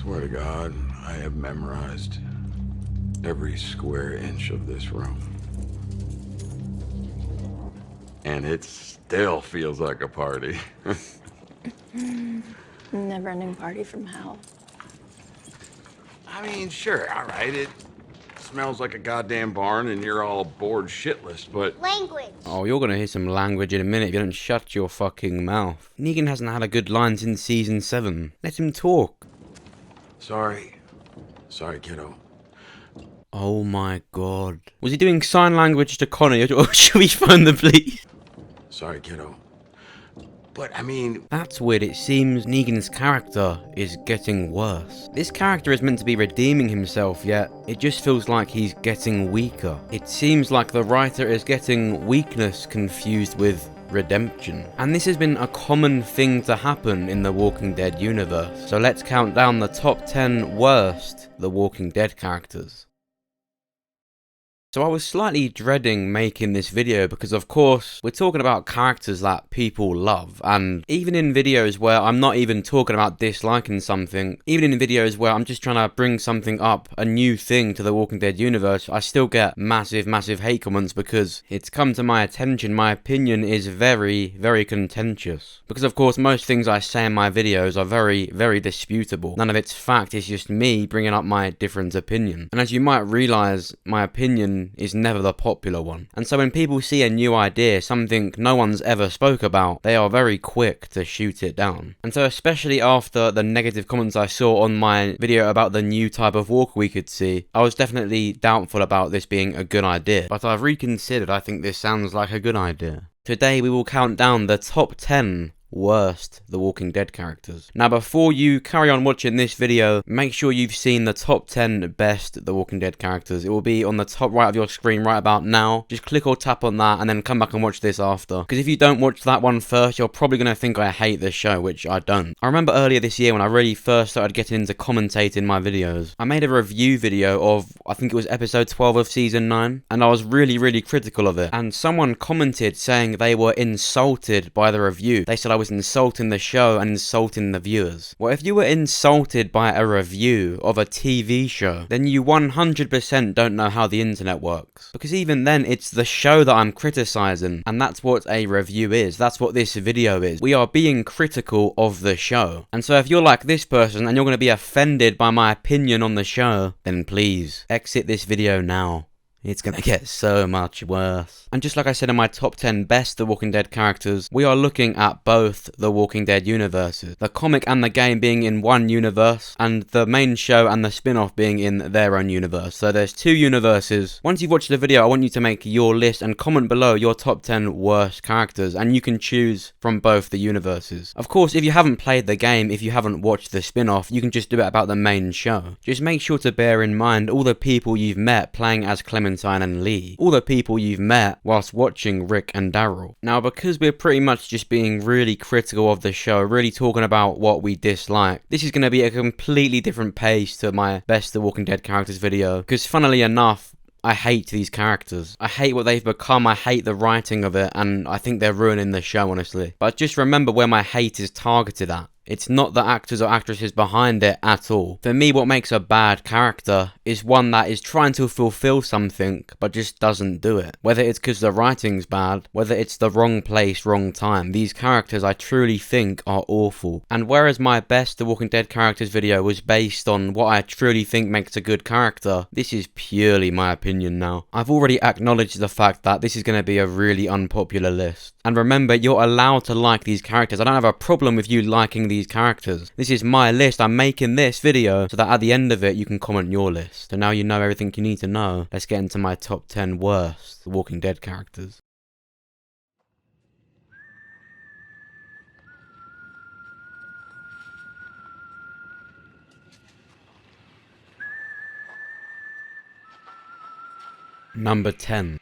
Swear to God, I have memorized every square inch of this room. And it still feels like a party. Never-ending party from hell. I mean, sure, all right, it smells like a goddamn barn and you're all bored shitless, but... Language. Oh, you're gonna hear some language in a minute if you don't shut your fucking mouth. Negan hasn't had a good line since season 7. Let him talk. Sorry, kiddo. Oh my god. Was he doing sign language to Connor, or should we phone the police? Sorry, kiddo. But, I mean... That's weird. It seems Negan's character is getting worse. This character is meant to be redeeming himself, yet it just feels like he's getting weaker. It seems like the writer is getting weakness confused with redemption. And this has been a common thing to happen in the Walking Dead universe. So let's count down the top 10 worst The Walking Dead characters. So I was slightly dreading making this video because of course we're talking about characters that people love, and even in videos where I'm not even talking about disliking something, even in videos where I'm just trying to bring something up, a new thing to the Walking Dead universe, I still get massive hate comments because it's come to my attention my opinion is very contentious. Because of course most things I say in my videos are very disputable. None of it's fact, it's just me bringing up my different opinion. And as you might realise, my opinion is never the popular one. And so when people see a new idea, something no one's ever spoke about, they are very quick to shoot it down. And so especially after the negative comments I saw on my video about the new type of walker we could see, I was definitely doubtful about this being a good idea. But I've reconsidered, I think this sounds like a good idea. Today we will count down the top 10 worst The Walking Dead characters. Now before you carry on watching this video, make sure you've seen the top 10 best The Walking Dead characters. It will be on the top right of your screen right about now. Just click or tap on that and then come back and watch this after. Because if you don't watch that one first, you're probably going to think I hate this show, which I don't. I remember earlier this year when I really first started getting into commentating my videos, I made a review video of, I think it was episode 12 of season 9, and I was really critical of it. And someone commented saying they were insulted by the review. They said I was insulting the show and insulting the viewers. Well, if you were insulted by a review of a TV show, then you 100% don't know how the internet works. Because even then, it's the show that I'm criticizing, and that's what a review is. That's what this video is. We are being critical of the show. And so if you're like this person and you're going to be offended by my opinion on the show, then please exit this video now. It's gonna get so much worse. And just like I said in my top 10 best The Walking Dead characters, we are looking at both The Walking Dead universes. The comic and the game being in one universe, and the main show and the spin-off being in their own universe. So there's two universes. Once you've watched the video, I want you to make your list and comment below your top 10 worst characters, and you can choose from both the universes. Of course, if you haven't played the game, if you haven't watched the spin-off, you can just do it about the main show. Just make sure to bear in mind all the people you've met playing as Clementine and Lee, all the people you've met whilst watching Rick and Daryl. Now, because we're pretty much just being really critical of the show, really talking about what we dislike, this is going to be a completely different pace to my best The Walking Dead characters video, because funnily enough, I hate these characters. I hate what they've become, I hate the writing of it, and I think they're ruining the show, honestly. But just remember where my hate is targeted at. It's not the actors or actresses behind it at all. For me, what makes a bad character is one that is trying to fulfill something, but just doesn't do it. Whether it's because the writing's bad, whether it's the wrong place, wrong time. These characters I truly think are awful. And whereas my best The Walking Dead characters video was based on what I truly think makes a good character, this is purely my opinion now. I've already acknowledged the fact that this is going to be a really unpopular list. And remember, you're allowed to like these characters. I don't have a problem with you liking these characters. This is my list. I'm making this video so that at the end of it you can comment your list. So now you know everything you need to know. Let's get into my top 10 worst The Walking Dead characters. Number 10.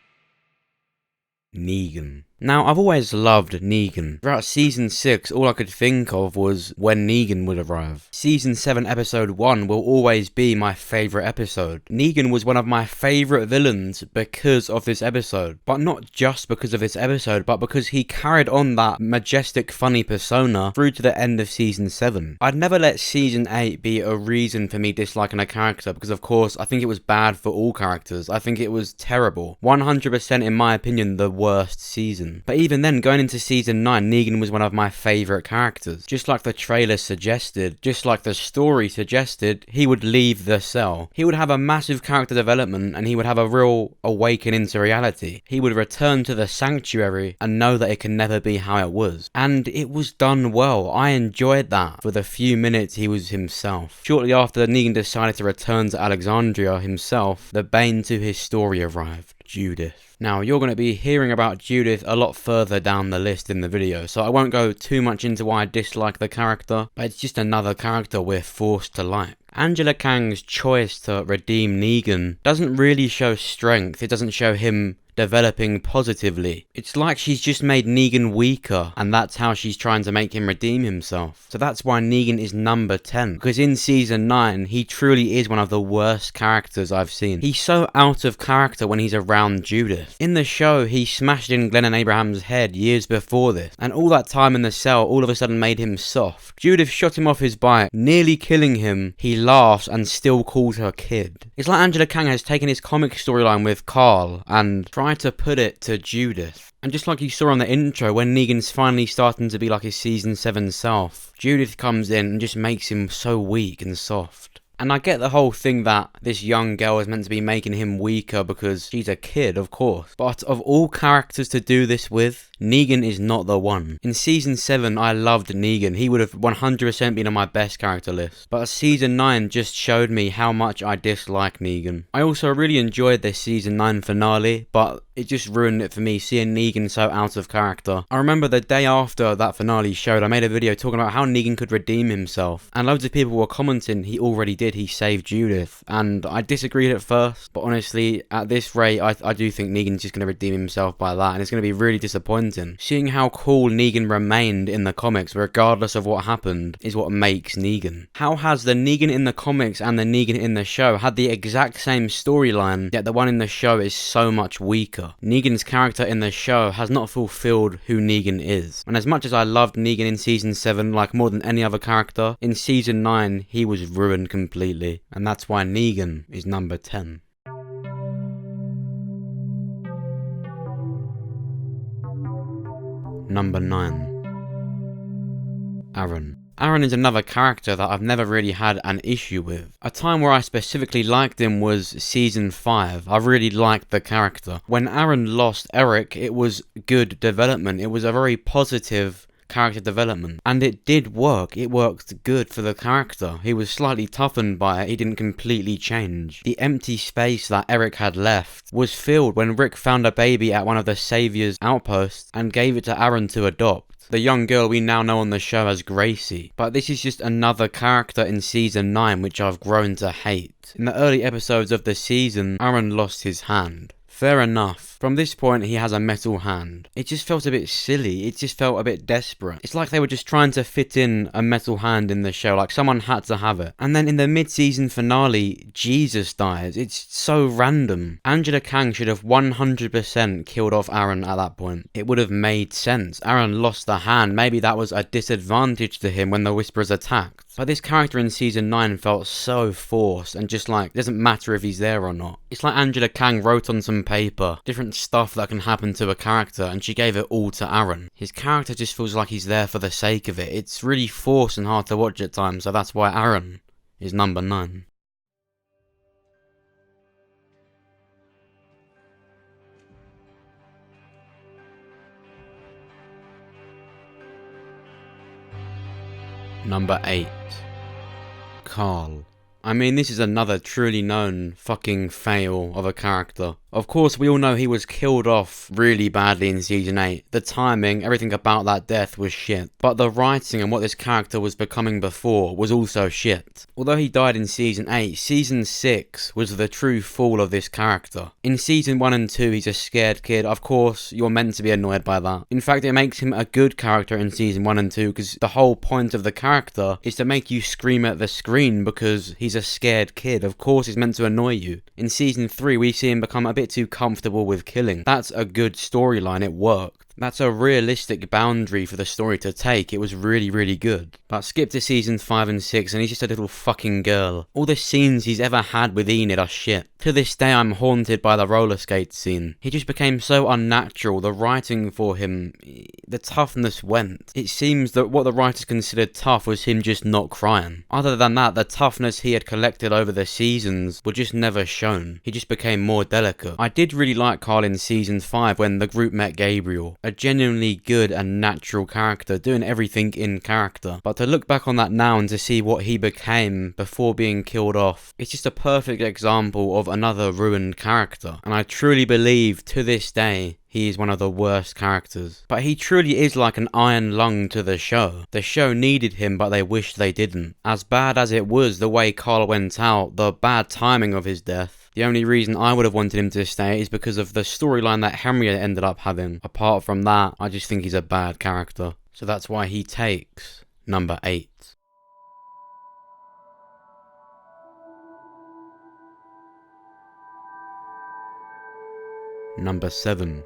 Negan. Now, I've always loved Negan. Throughout Season 6, all I could think of was when Negan would arrive. Season 7 Episode 1 will always be my favourite episode. Negan was one of my favourite villains because of this episode. But not just because of this episode, but because he carried on that majestic, funny persona through to the end of Season 7. I'd never let Season 8 be a reason for me disliking a character because, of course, I think it was bad for all characters. I think it was terrible. 100% in my opinion, the worst season. But even then, going into Season 9, Negan was one of my favourite characters. Just like the trailer suggested, just like the story suggested, he would leave the cell. He would have a massive character development and he would have a real awakening to reality. He would return to the sanctuary and know that it can never be how it was. And it was done well. I enjoyed that for the few minutes he was himself. Shortly after Negan decided to return to Alexandria himself, the bane to his story arrived. Judith. Now, you're going to be hearing about Judith a lot further down the list in the video, so I won't go too much into why I dislike the character, but it's just another character we're forced to like. Angela Kang's choice to redeem Negan doesn't really show strength. It doesn't show him developing positively. It's like she's just made Negan weaker, and that's how she's trying to make him redeem himself. So that's why Negan is number 10, because in Season 9, he truly is one of the worst characters I've seen. He's so out of character when he's around Judith. In the show, he smashed in Glenn and Abraham's head years before this, and all that time in the cell all of a sudden made him soft. Judith shot him off his bike, nearly killing him. He laughs and still calls her kid. It's like Angela Kang has taken his comic storyline with Carl and tried to put it to Judith. And just like you saw on the intro, when Negan's finally starting to be like his Season 7 self, Judith comes in and just makes him so weak and soft. And I get the whole thing that this young girl is meant to be making him weaker because she's a kid, of course. But of all characters to do this with, Negan is not the one. In Season 7, I loved Negan. He would have 100% been on my best character list. But Season 9 just showed me how much I dislike Negan. I also really enjoyed this Season 9 finale, but it just ruined it for me, seeing Negan so out of character. I remember the day after that finale showed, I made a video talking about how Negan could redeem himself. And loads of people were commenting he already did, he saved Judith. And I disagreed at first, but honestly, at this rate, I do think Negan's just going to redeem himself by that. And it's going to be really disappointing. Seeing how cool Negan remained in the comics, regardless of what happened, is what makes Negan. How has the Negan in the comics and the Negan in the show had the exact same storyline, yet the one in the show is so much weaker? Negan's character in the show has not fulfilled who Negan is. And as much as I loved Negan in Season 7, like more than any other character, in Season 9, he was ruined completely. And that's why Negan is number 10. Number 9. Aaron. Aaron is another character that I've never really had an issue with. A time where I specifically liked him was Season 5. I really liked the character. When Aaron lost Eric, it was good development. It was a very positive character development, and it did work. It worked good for the character. He was slightly toughened by it. He didn't completely change. The empty space that Eric had left was filled when Rick found a baby at one of the Savior's outposts and gave it to Aaron to adopt. The young girl we now know on the show as Gracie. But this is just another character in Season 9 which I've grown to hate. In the early episodes of the season, Aaron lost his hand. Fair enough. From this point, he has a metal hand. It just felt a bit silly. It just felt a bit desperate. It's like they were just trying to fit in a metal hand in the show, like someone had to have it. And then in the mid-season finale, Jesus dies. It's so random. Angela Kang should have 100% killed off Aaron at that point. It would have made sense. Aaron lost the hand. Maybe that was a disadvantage to him when the Whisperers attacked. But this character in Season 9 felt so forced and just like, it doesn't matter if he's there or not. It's like Angela Kang wrote on some paper different stuff that can happen to a character and she gave it all to Aaron. His character just feels like he's there for the sake of it. It's really forced and hard to watch at times, so that's why Aaron is number 9. Number 8. Carl. I mean, this is another truly known fucking fail of a character. Of course, we all know he was killed off really badly in Season 8. The timing, everything about that death was shit. But the writing and what this character was becoming before was also shit. Although he died in Season 8, Season 6 was the true fall of this character. In Season 1 and 2, he's a scared kid. Of course, you're meant to be annoyed by that. In fact, it makes him a good character in Season 1 and 2 because the whole point of the character is to make you scream at the screen because he's a scared kid. Of course, he's meant to annoy you. In Season 3, we see him become a bit too comfortable with killing. That's a good storyline, it worked. That's a realistic boundary for the story to take. It was really, really good. But skip to Season 5 and 6 and he's just a little fucking girl. All the scenes he's ever had with Enid are shit. To this day I'm haunted by the roller skate scene. He just became so unnatural. The writing for him, the toughness went. It seems that what the writers considered tough was him just not crying. Other than that, the toughness he had collected over the seasons were just never shown. He just became more delicate. I did really like Carl in Season 5 when the group met Gabriel. A genuinely good and natural character, doing everything in character. But to look back on that now and to see what he became before being killed off, it's just a perfect example of another ruined character. And I truly believe to this day he is one of the worst characters. But he truly is like an iron lung to the show. The show needed him, but they wished they didn't. As bad as it was the way Carl went out, the bad timing of his death, the only reason I would have wanted him to stay is because of the storyline that Henrietta ended up having. Apart from that, I just think he's a bad character. So that's why he takes number 8. Number 7.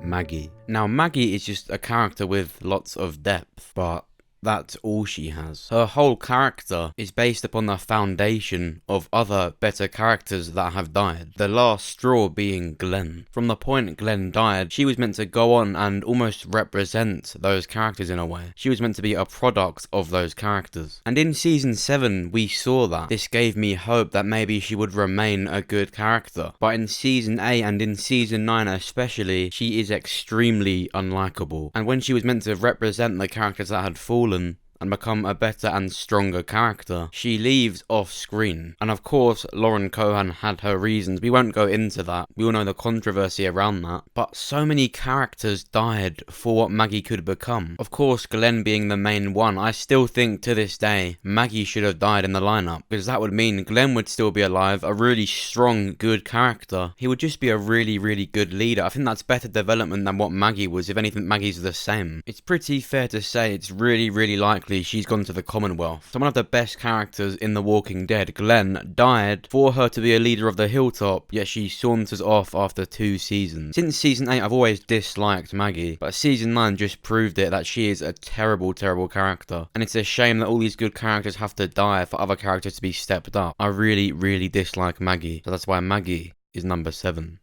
Maggie. Now, Maggie is just a character with lots of depth, but that's all she has. Her whole character is based upon the foundation of other better characters that have died. The last straw being Glenn. From the point Glenn died, she was meant to go on and almost represent those characters in a way. She was meant to be a product of those characters. And in Season 7, we saw that. This gave me hope that maybe she would remain a good character. But in Season 8 and in Season 9 especially, she is extremely unlikable. And when she was meant to represent the characters that had fallen and become a better and stronger character, she leaves off screen. And of course, Lauren Cohan had her reasons. We won't go into that. We all know the controversy around that. But so many characters died for what Maggie could become. Of course, Glenn being the main one, I still think to this day, Maggie should have died in the lineup. Because that would mean Glenn would still be alive, a really strong, good character. He would just be a really, really good leader. I think that's better development than what Maggie was. If anything, Maggie's the same. It's pretty fair to say it's really, really likely she's gone to the Commonwealth. So one of the best characters in The Walking Dead, Glenn, died for her to be a leader of the Hilltop, yet she saunters off after 2 seasons. Since Season 8, I've always disliked Maggie, but Season 9 just proved it that she is a terrible, terrible character. And it's a shame that all these good characters have to die for other characters to be stepped up. I really, really dislike Maggie, so that's why Maggie is number 7.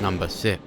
Number 6.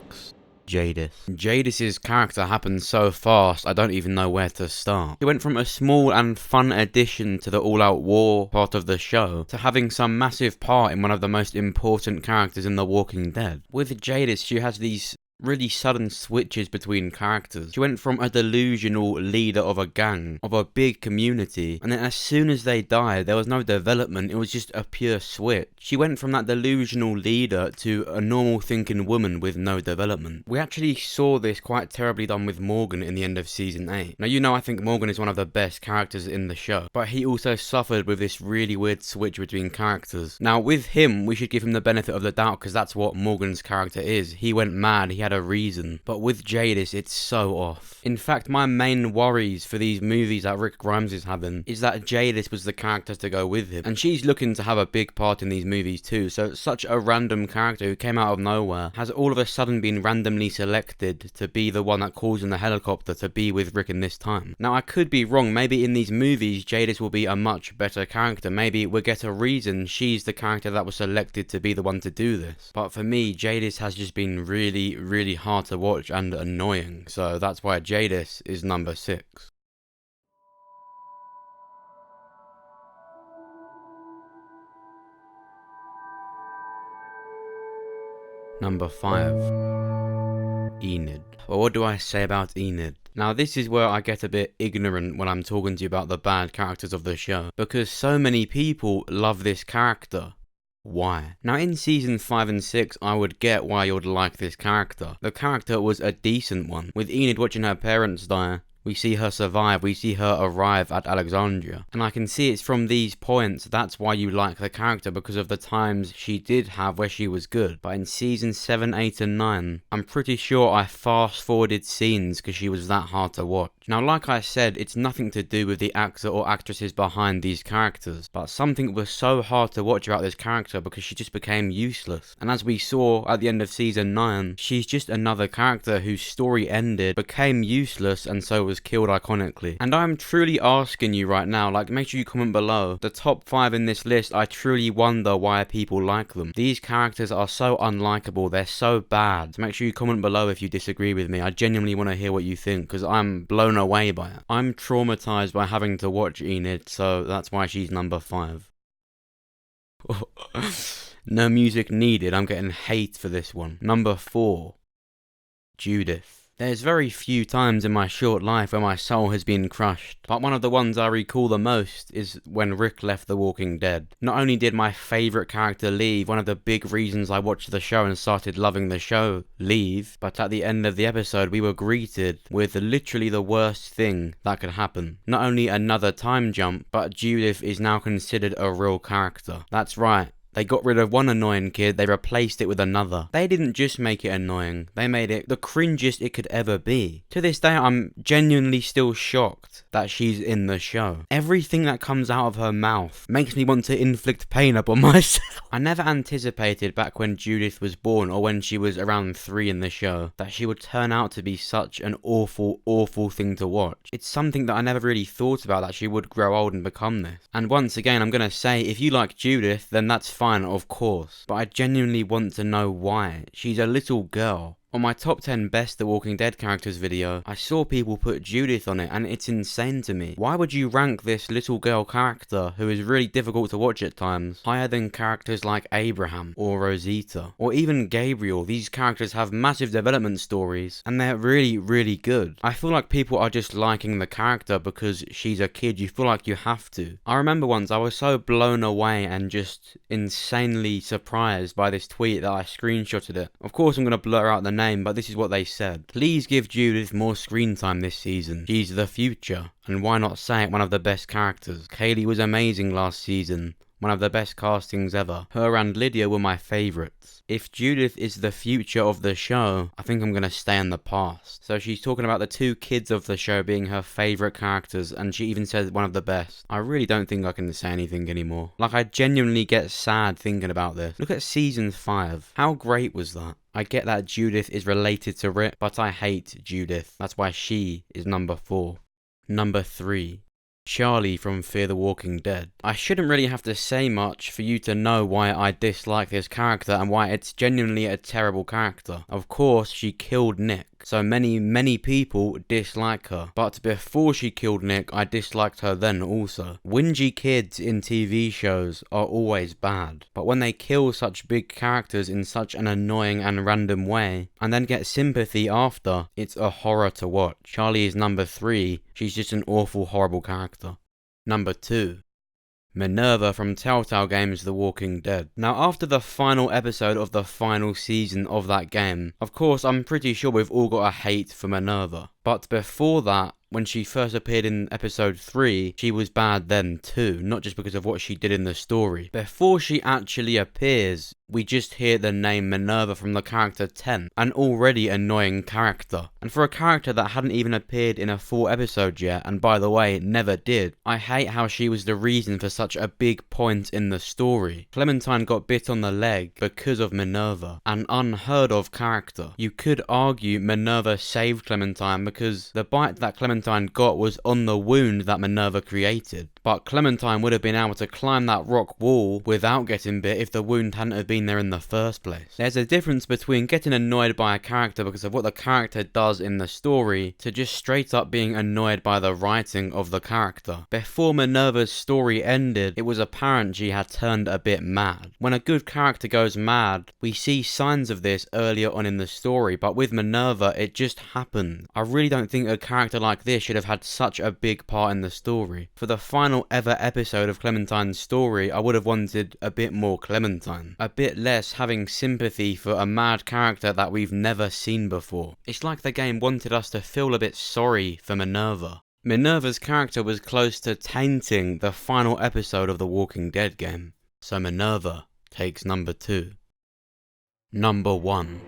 Judith. Judith's character happened so fast, I don't even know where to start. She went from a small and fun addition to the all-out war part of the show, to having some massive part in one of the most important characters in The Walking Dead. With Judith, she has these really sudden switches between characters. She went from a delusional leader of a gang, of a big community, and then as soon as they died, there was no development, it was just a pure switch. She went from that delusional leader to a normal thinking woman with no development. We actually saw this quite terribly done with Morgan in the end of Season 8. Now, you know I think Morgan is one of the best characters in the show, but he also suffered with this really weird switch between characters. Now, with him, we should give him the benefit of the doubt because that's what Morgan's character is. He went mad, he had a reason, but with Jadis it's so off. In fact, my main worries for these movies that Rick Grimes is having is that Jadis was the character to go with him, and she's looking to have a big part in these movies too, so such a random character who came out of nowhere has all of a sudden been randomly selected to be the one that calls in the helicopter to be with Rick in this time. Now, I could be wrong, maybe in these movies Jadis will be a much better character, maybe we'll get a reason she's the character that was selected to be the one to do this, but for me Jadis has just been really, really hard to watch and annoying, so that's why Jadis is number 6. Number 5. Enid. Well, what do I say about Enid? Now this is where I get a bit ignorant when I'm talking to you about the bad characters of the show, because so many people love this character. Why? Now in season 5 and 6 I would get why you would like this character. The character was a decent one. With Enid watching her parents die, we see her survive, we see her arrive at Alexandria. And I can see it's from these points that's why you like the character, because of the times she did have where she was good. But in season 7, 8 and 9, I'm pretty sure I fast forwarded scenes because she was that hard to watch. Now like I said, it's nothing to do with the actor or actresses behind these characters, but something was so hard to watch about this character because she just became useless. And as we saw at the end of season 9, she's just another character whose story ended, became useless, and so was killed iconically. And I'm truly asking you right now, like, make sure you comment below. The top 5 in this list, I truly wonder why people like them. These characters are so unlikable, they're so bad. So make sure you comment below if you disagree with me. I genuinely want to hear what you think, because I'm blown away by it. I'm traumatized by having to watch Enid, so that's why she's number 5. No music needed, I'm getting hate for this one. Number 4. Judith. There's very few times in my short life where my soul has been crushed, but one of the ones I recall the most is when Rick left The Walking Dead. Not only did my favourite character leave, one of the big reasons I watched the show and started loving the show, leave, but at the end of the episode we were greeted with literally the worst thing that could happen. Not only another time jump, but Judith is now considered a real character. That's right. They got rid of one annoying kid, they replaced it with another. They didn't just make it annoying, they made it the cringiest it could ever be. To this day, I'm genuinely still shocked that she's in the show. Everything that comes out of her mouth makes me want to inflict pain upon myself. I never anticipated back when Judith was born, or when she was around 3 in the show, that she would turn out to be such an awful, awful thing to watch. It's something that I never really thought about, that she would grow old and become this. And once again, I'm gonna say, if you like Judith, then that's fine. Of course, but I genuinely want to know why. She's a little girl. On my top 10 best The Walking Dead characters video, I saw people put Judith on it, and it's insane to me. Why would you rank this little girl character, who is really difficult to watch at times, higher than characters like Abraham or Rosita or even Gabriel? These characters have massive development stories and they're really, really good. I feel like people are just liking the character because she's a kid. You feel like you have to. I remember once I was so blown away and just insanely surprised by this tweet that I screenshotted it. Of course I'm going to blur out the name, but this is what they said. Please give Judith more screen time this season. She's the future, and why not say it, one of the best characters. Kaylee was amazing last season. One of the best castings ever. Her and Lydia were my favourites. If Judith is the future of the show, I think I'm gonna stay in the past. So she's talking about the 2 kids of the show being her favourite characters, and she even said one of the best. I really don't think I can say anything anymore. Like, I genuinely get sad thinking about this. Look at season 5. How great was that? I get that Judith is related to Rick, but I hate Judith. That's why she is number 4. Number 3. Charlie from Fear the Walking Dead. I shouldn't really have to say much for you to know why I dislike this character and why it's genuinely a terrible character. Of course, she killed Nick, so many people dislike her. But before she killed Nick, I disliked her then also. Whingy kids in TV shows are always bad, but when they kill such big characters in such an annoying and random way, and then get sympathy after, it's a horror to watch. Charlie is number 3. She's just an awful, horrible character. Number 2. Minerva from Telltale Games The Walking Dead. Now, after the final episode of the final season of that game, of course I'm pretty sure we've all got a hate for Minerva. But before that, when she first appeared in episode 3, she was bad then too, not just because of what she did in the story. Before she actually appears, we just hear the name Minerva from the character 10, an already annoying character. And for a character that hadn't even appeared in a full episode yet, and by the way, never did, I hate how she was the reason for such a big point in the story. Clementine got bit on the leg because of Minerva, an unheard of character. You could argue Minerva saved Clementine because the bite that Clementine got was on the wound that Minerva created. but Clementine would have been able to climb that rock wall without getting bit if the wound hadn't have been there in the first place. There's a difference between getting annoyed by a character because of what the character does in the story to just straight up being annoyed by the writing of the character. Before Minerva's story ended, it was apparent she had turned a bit mad. When a good character goes mad, we see signs of this earlier on in the story, but with Minerva, it just happened. I really don't think a character like this should have had such a big part in the story. For the final ever episode of Clementine's story, I would have wanted a bit more Clementine. A bit less having sympathy for a mad character that we've never seen before. It's like the game wanted us to feel a bit sorry for Minerva. Minerva's character was close to tainting the final episode of the Walking Dead game. So Minerva takes number 2. Number 1.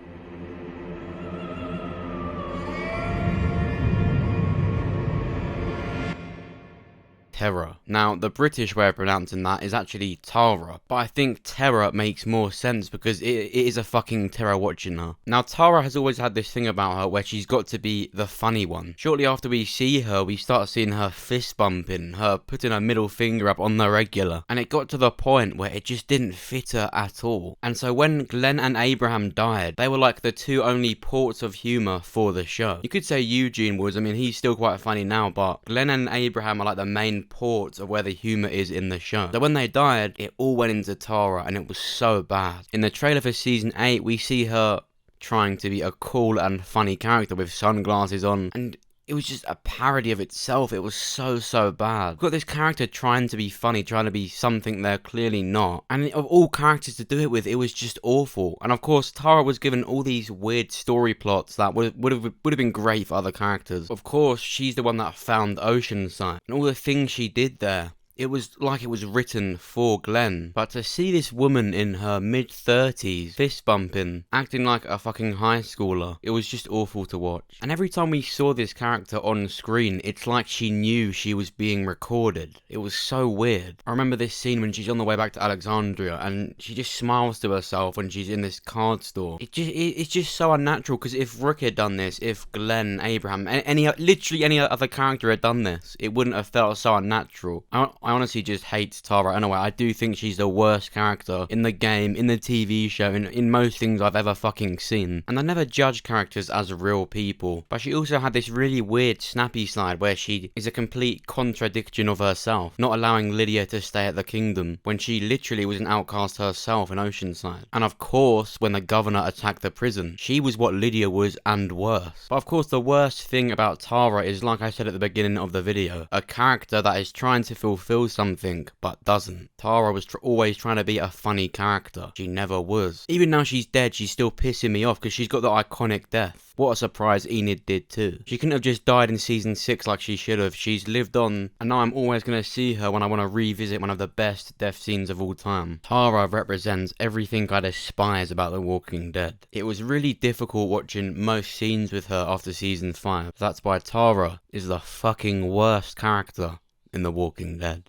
Terror. Now, the British way of pronouncing that is actually Tara, but I think Terror makes more sense because it is a fucking terror watching her. Now, Tara has always had this thing about her where she's got to be the funny one. Shortly after we see her, we start seeing her fist bumping, her putting her middle finger up on the regular, and it got to the point where it just didn't fit her at all. And so when Glenn and Abraham died, they were like the two only ports of humour for the show. You could say Eugene was, I mean, he's still quite funny now, but Glenn and Abraham are like the main ports of where the humour is in the show. So when they died, it all went into Tara and it was so bad. In the trailer for season 8, we see her trying to be a cool and funny character with sunglasses on, and it was just a parody of itself. It was so bad. We've got this character trying to be funny, trying to be something they're clearly not. And of all characters to do it with, it was just awful. And of course, Tara was given all these weird story plots that would have been great for other characters. Of course, she's the one that found Oceanside. And all the things she did there, it was like it was written for Glenn. But to see this woman in her mid-30s, fist bumping, acting like a fucking high schooler, it was just awful to watch. And every time we saw this character on screen, it's like she knew she was being recorded. It was so weird. I remember this scene when she's on the way back to Alexandria and she just smiles to herself when she's in this card store. It's just so unnatural, because if Rick had done this, if Glenn, Abraham, literally any other character had done this, it wouldn't have felt so unnatural. I honestly just hate Tara. Anyway, I do think she's the worst character in the game, in the TV show, in most things I've ever fucking seen. And I never judge characters as real people, but she also had this really weird snappy side where she is a complete contradiction of herself, not allowing Lydia to stay at the kingdom when she literally was an outcast herself in Oceanside. And of course, when the governor attacked the prison, she was what Lydia was and worse. But of course, the worst thing about Tara is, like I said at the beginning of the video, a character that is trying to fulfill something but doesn't. Tara was always trying to be a funny character. She never was. Even now she's dead, she's still pissing me off because she's got the iconic death. What a surprise Enid did too. She couldn't have just died in season 6 like she should have. She's lived on, and now I'm always going to see her when I want to revisit one of the best death scenes of all time. Tara represents everything I despise about The Walking Dead. It was really difficult watching most scenes with her after season 5. That's why Tara is the fucking worst character in The Walking Dead.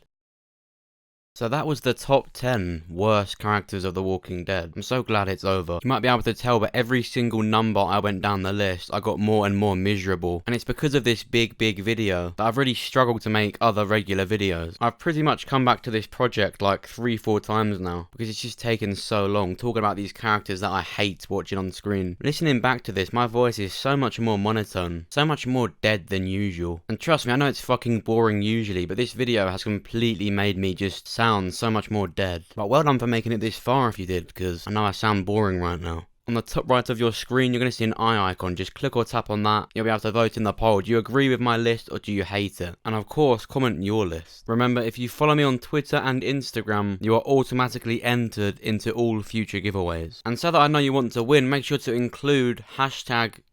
So that was the top 10 worst characters of The Walking Dead. I'm so glad it's over. You might be able to tell, but every single number I went down the list, I got more and more miserable. And it's because of this big video that I've really struggled to make other regular videos. I've pretty much come back to this project like 3-4 times now, because it's just taken so long talking about these characters that I hate watching on screen. Listening back to this, my voice is so much more monotone, so much more dead than usual. And trust me, I know it's fucking boring usually, but this video has completely made me just sound so much more dead. But well done for making it this far if you did, because I know I sound boring right now. On the top right of your screen, you're going to see an eye icon. Just click or tap on that. You'll be able to vote in the poll. Do you agree with my list or do you hate it? And of course, comment your list. Remember, if you follow me on Twitter and Instagram, you are automatically entered into all future giveaways. And so that I know you want to win, make sure to include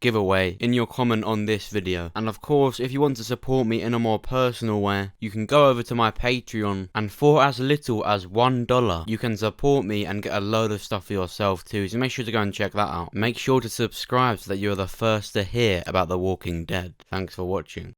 #giveaway in your comment on this video. And of course, if you want to support me in a more personal way, you can go over to my Patreon, and for as little as $1, you can support me and get a load of stuff for yourself too. So make sure to go and check that out. Make sure to subscribe so that you're the first to hear about The Walking Dead. Thanks for watching.